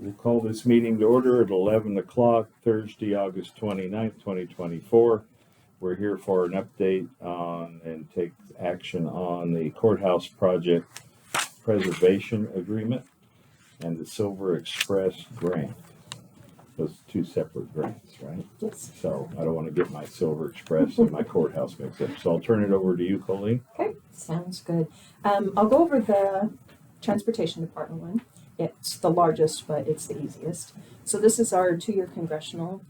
We'll call this meeting to order at 11 o'clock, Thursday, August 29th, 2024. We're here for an update on and take action on the Courthouse project preservation agreement and the Silver Express grant. Those two separate grants, right? Yes. So I don't want to get my Silver Express and my Courthouse mixed up. So I'll turn it over to you, Colleen. Okay, sounds good. I'll go over the Transportation Department one. It's the largest, but it's the easiest. So this is our 2-year congressional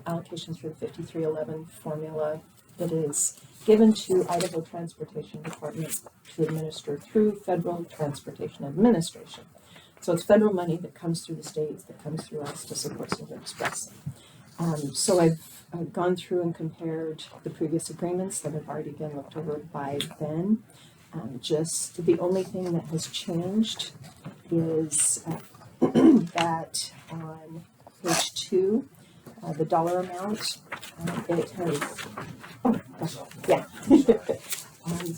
allocations for the 5311 formula that is given to Idaho Transportation Department to administer through Federal Transportation Administration. So it's federal money that comes through the states, that comes through us to support Silver Express. So I've gone through and compared the previous agreements that have already been looked over by Ben. Just the only thing that has changed is that on page 2, the dollar amount, it has,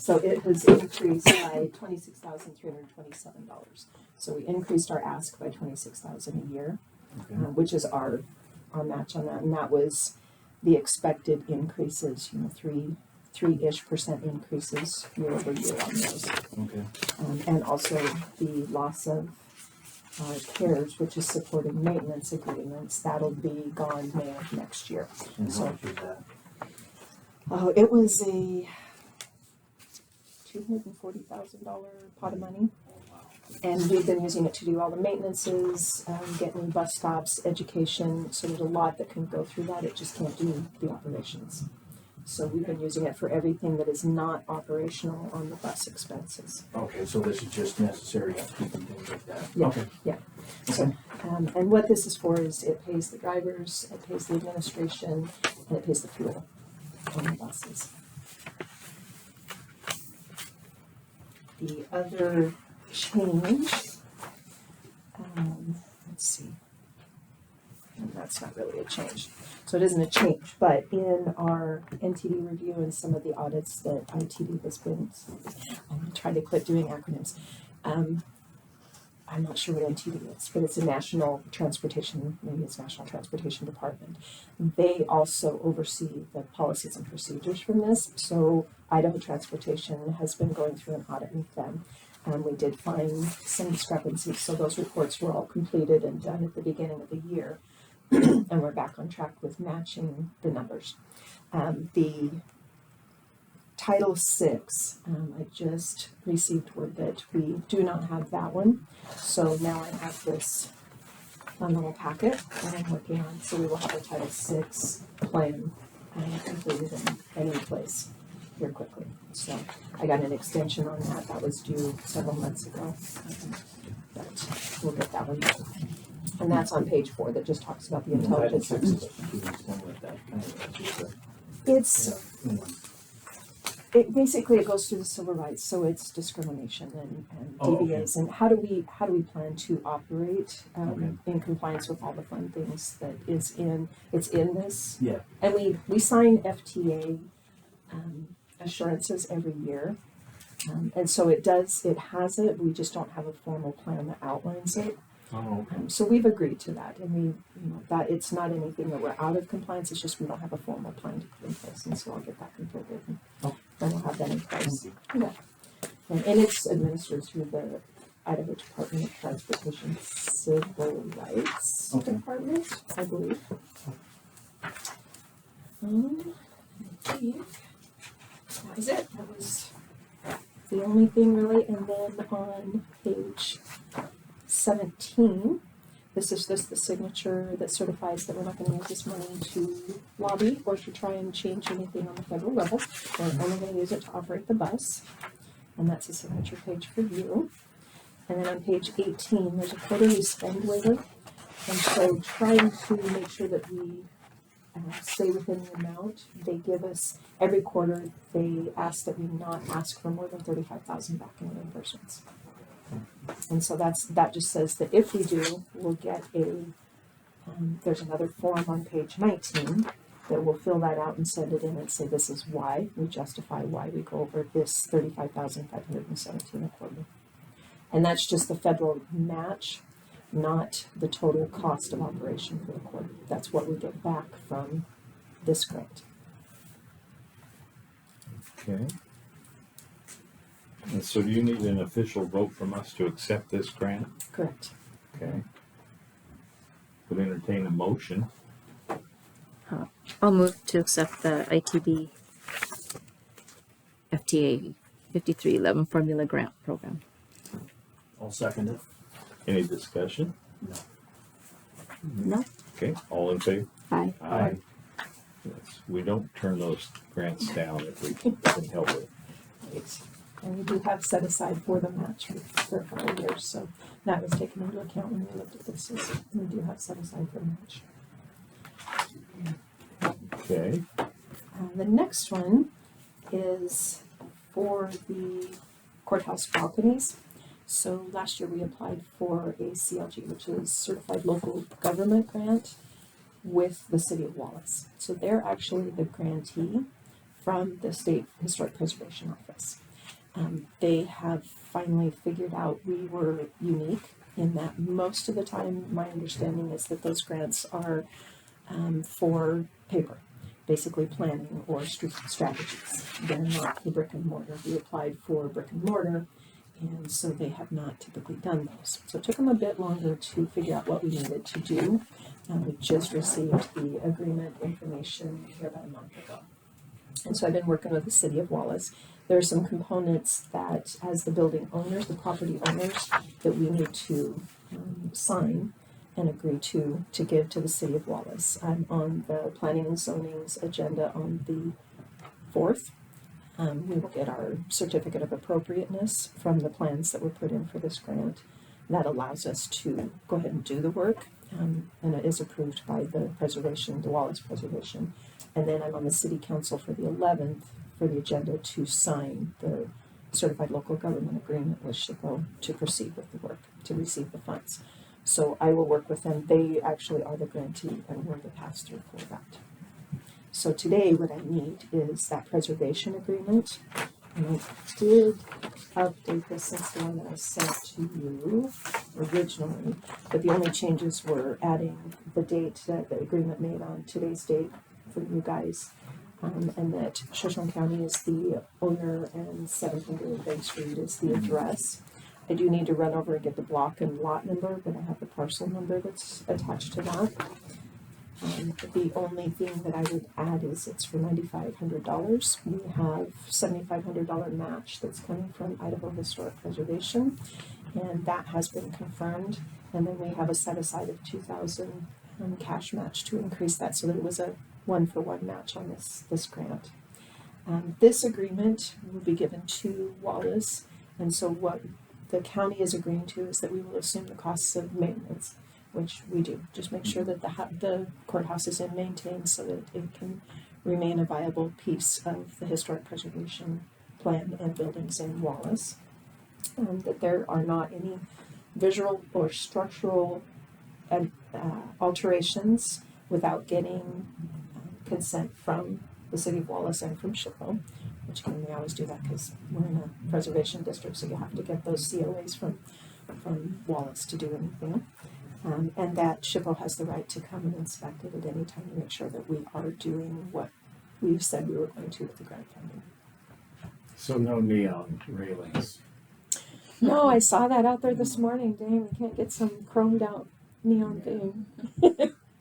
so it has increased by $26,327. So we increased our ask by $26,000 a year, okay. Which is our match on that, and that was the expected increases, 3-ish% increases year over year on those. Okay. And also the loss of CARES, which is supporting maintenance agreements, that'll be gone May of next year. And so how much is that? It was a $240,000 pot of money. And we've been using it to do all the maintenances, get new bus stops, education. So there's a lot that can go through that. It just can't do the operations. So we've been using it for everything that is not operational on the bus expenses. Okay, so this is just necessary upkeep and things like that. Yeah, okay. Yeah. So, and what this is for is it pays the drivers, it pays the administration, and it pays the fuel on the buses. The other change, let's see, and that's not really a change. So it isn't a change, but in our NTD review and some of the audits that ITD has been, I'm trying to quit doing acronyms. I'm not sure what NTD is, but it's a National Transportation, maybe it's National Transportation Department. They also oversee the policies and procedures from this. So Idaho Transportation has been going through an audit with them. We did find some discrepancies, so those reports were all completed and done at the beginning of the year. And we're back on track with matching the numbers. The Title VI, I just received word that we do not have that one. So now I have this fun little packet that I'm working on. So we will have a Title VI plan completed and in place here quickly. So I got an extension on that. That was due several months ago. But we'll get that one done. And that's on page 4 that just talks about the intelligence. It basically it goes through the civil rights, so it's discrimination and DBAs, and how do we plan to operate in compliance with all the fun things that it's in this. Yeah. And we sign FTA assurances every year, and so it has it. We just don't have a formal plan that outlines it. Oh, okay. So we've agreed to that, and that it's not anything that we're out of compliance. It's just we don't have a formal plan to put in place, and so I'll get that completed, and then we'll have that in place. Yeah, and it's administered through the Idaho Department of Transportation Civil Rights Department, I believe. I think that was it. That was the only thing really, and then on page 17, this is just the signature that certifies that we're not going to use this money to lobby or to try and change anything on the federal level. We're only going to use it to operate the bus, and that's a signature page for you. And then on page 18, there's a quarterly spend waiver, and so trying to make sure that we stay within the amount they give us every quarter. They ask that we not ask for more than $35,000 back in reimbursements. And so that just says that if we do, we'll get there's another form on page 19 that will fill that out and send it in and say this is why we justify why we go over this $35,517 a quarter. And that's just the federal match. not the total cost of operation for the court. That's what we get back from this grant. Okay. And so do you need an official vote from us to accept this grant? Correct. Okay. Would entertain a motion. I'll move to accept the ITB FTA 5311 Formula Grant Program. I'll second it. Any discussion? No. No? Okay, all in favor? Aye. Aye. Yes, we don't turn those grants down if we can help it. Right. And we do have set aside for the match for a couple of years, so that was taken into account when we looked at this. So we do have set aside for the match. Okay, The next one is for the courthouse balconies. So last year we applied for a CLG, which is Certified Local Government Grant with the City of Wallace. So they're actually the grantee from the State Historic Preservation Office. They have finally figured out we were unique in that most of the time, my understanding is that those grants are for paper, basically planning or strategies. They're not the brick and mortar. We applied for brick and mortar, and so they have not typically done those. So it took them a bit longer to figure out what we needed to do. We just received the agreement information here about a month ago. And so I've been working with the City of Wallace. There are some components that, as the building owners, the property owners, that we need to sign and agree to give to the City of Wallace. I'm on the Planning and Zoning's agenda on the 4th. We will get our certificate of appropriateness from the plans that were put in for this grant. That allows us to go ahead and do the work, and it is approved by the preservation, the Wallace Preservation. And then I'm on the City Council for the 11th for the agenda to sign the Certified Local Government Agreement with SHPO to proceed with the work, to receive the funds. So I will work with them. They actually are the grantee and we're the pass-through for that. So today what I need is that preservation agreement. And I did update this since the one that I sent to you originally, but the only changes were adding the date that the agreement made on today's date for you guys, and that Shoshone County is the owner and 700 Bank Street is the address. I do need to run over and get the block and lot number, but I have the parcel number that's attached to that. The only thing that I would add is it's for $9,500. We have $7,500 match that's coming from Idaho Historic Preservation, and that has been confirmed. And then we have a set aside of $2,000 cash match to increase that, so that it was a 1-for-1 match on this grant. This agreement will be given to Wallace, and so what the county is agreeing to is that we will assume the costs of maintenance, which we do. Just make sure that the courthouse is maintained so that it can remain a viable piece of the historic preservation plan and buildings in Wallace. That there are not any visual or structural alterations without getting consent from the City of Wallace and from SHPO, which we always do that because we're in a preservation district, so you have to get those COAs from Wallace to do anything. And that SHPO has the right to come and inspect it at any time to make sure that we are doing what we've said we were going to with the grant funding. So no neon railings. No, I saw that out there this morning. Dang, we can't get some chromed out neon thing.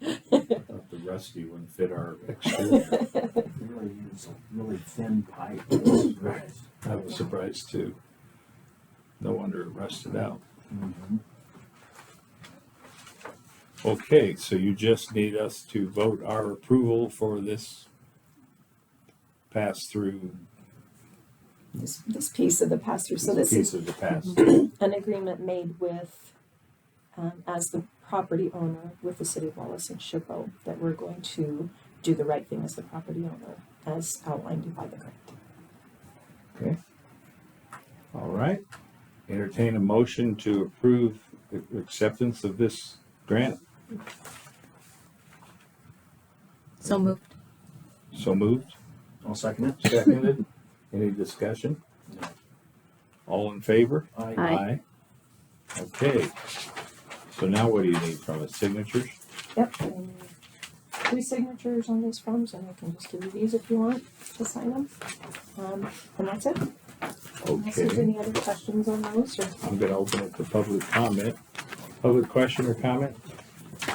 Thought the rusty wouldn't fit our exterior. Really use really thin pipe. Right. I was surprised too. No wonder it rusted out. Mm-hmm. Okay, so you just need us to vote our approval for this pass-through This piece of the pass-through. So this piece is of the pass. an agreement made with, as the property owner with the City of Wallace and SHPO, that we're going to do the right thing as the property owner as outlined by the grant. Okay. All right. Entertain a motion to approve the acceptance of this grant. So moved. So moved. I'll second it. Seconded. Any discussion? No. All in favor? Aye. Aye. Okay. So now what do you need from us? Signatures? Yep, and 3 signatures on these forms, and I can just give you these if you want to sign them. And that's it. Unless there's Okay. any other questions on those, or I'm gonna open it to public comment. Public question or comment?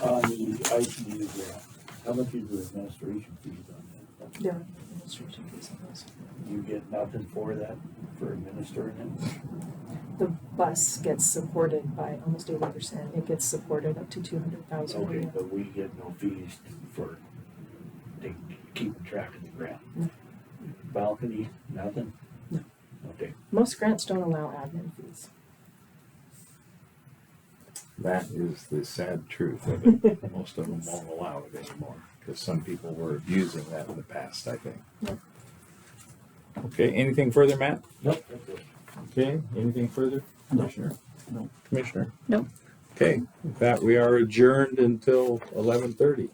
On the ICU grant, how much is the administration fees on that? there are administration fees on those. You get nothing for that, for administering it? The bus gets supported by almost 80%. It gets supported up to 200,000. Okay, but we get no fees for keeping track of the grant? No. Balcony, nothing? No. Okay, Most grants don't allow admin fees. That is the sad truth of it. Most of them won't allow it anymore because some people were abusing that in the past, I think. Yep. Okay, anything further, Matt? nope, that's it. Okay, anything further? No. Commissioner? No. Commissioner? No. Okay, with that, we are adjourned until 11:30.